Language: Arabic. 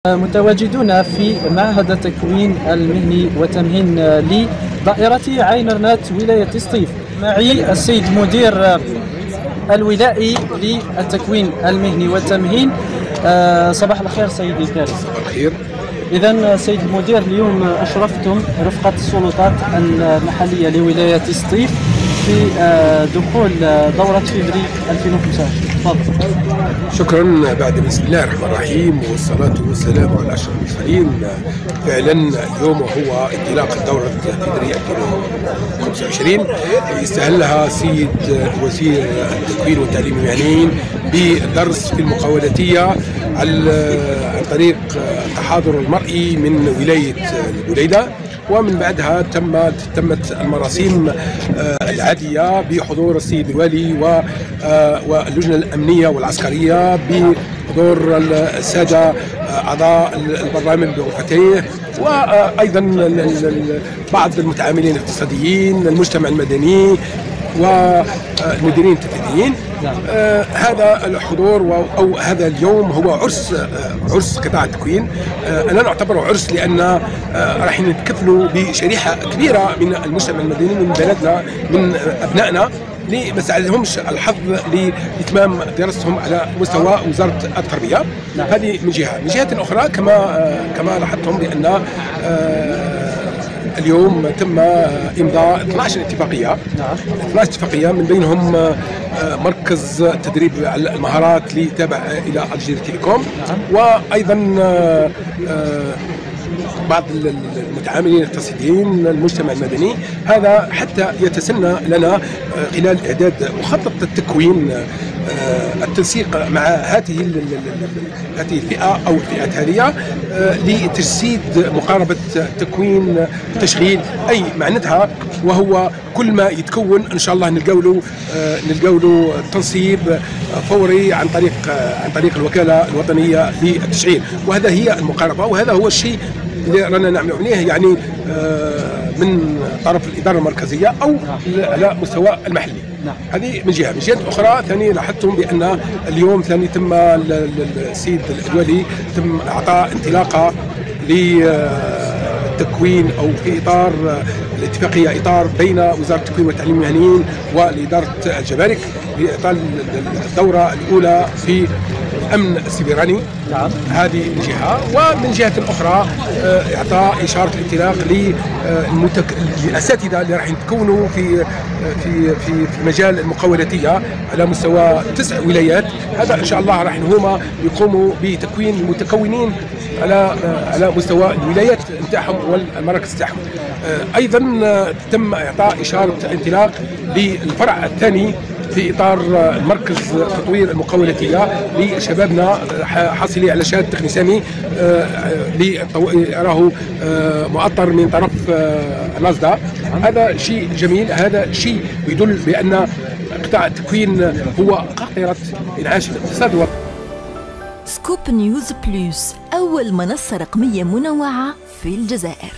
متواجدون في معهد التكوين المهني والتمهين لدائرة عين رنات ولاية سطيف. معي السيد مدير الولائي للتكوين المهني والتمهين. صباح الخير سيدي الكريم. صباح الخير. إذا سيد المدير، اليوم أشرفتم رفقة السلطات المحلية لولاية سطيف في دخول دورة فبراير 2025. تفضل. شكرا. بعد بسم الله الرحمن الرحيم والصلاة والسلام على أشرف المرسلين. فعلا اليوم هو انطلاق دورة فبراير 2025 يستهلها سيد وزير التكوين والتعليم المهني بدرس في المقاولاتية عن طريق التحاضر المرئي من ولاية البليدة، ومن بعدها تمت المراسيم العادية بحضور السيد الوالي واللجنة الأمنية والعسكرية، بحضور السادة أعضاء البرلمان بغرفتيه، وأيضا بعض المتعاملين الاقتصاديين، المجتمع المدني والمديرين التنفيذيين. هذا الحضور أو هذا اليوم هو عرس قطاع التكوين. أنا نعتبره عرس لأن راح نتكفلوا بشريحة كبيرة من المجتمع المدني من بلدنا، من أبنائنا، اللي ما ساعدهمش الحظ لإتمام دراستهم على مستوى وزارة التربية. هذه من جهة. من جهة أخرى كما لاحظتم بأن اليوم تم إمضاء 12 اتفاقية. 12 اتفاقية، من بينهم مركز تدريب المهارات اللي تابع إلى الجزيرة تيليكوم، وأيضا بعض المتعاملين الاقتصاديين، المجتمع المدني. هذا حتى يتسنى لنا خلال إعداد مخطط التكوين التنسيق مع هذه الفئة أو الفئات هذه لتجسيد مقاربة تكوين تشغيل، أي معناتها وهو كل ما يتكون إن شاء الله نلقاو له تنصيب فوري عن طريق الوكالة الوطنية للتشغيل. وهذا هي المقاربة، وهذا هو الشيء اللي رانا نعمل عليه، يعني من طرف الإدارة المركزية أو على مستوى المحلي. هذه من جهة. من جهة أخرى ثاني لاحظتم بأن اليوم ثاني تم السيد الوالي تم إعطاء انطلاقة للتكوين أو في إطار الاتفاقية، إطار بين وزارة التكوين والتعليم المهنيين وإدارة الجمارك، لإعطاء الدورة الأولى في الأمن السيبراني. هذه من جهة. ومن جهة أخرى إعطاء إشارة الانطلاق للأساتذة اللي راح يتكونوا في مجال المقاولاتية على مستوى 9 ولايات. هذا إن شاء الله راح هما يقوموا بتكوين المتكونين على مستوى الولايات نتاعهم والمراكز نتاعهم. أيضا تم إعطاء إشارة انطلاق للفرع الثاني في إطار مركز تطوير المقاولاتية لشبابنا حاصلين على شهادة تكنيساني، راه مؤطر من طرف نازدا. هذا شيء جميل. هذا شيء يدل بأن قطاع التكوين هو قاطرة إنعاش الاقتصاد الوطني. سكوب نيوز بلس، أول منصة رقمية منوعة في الجزائر.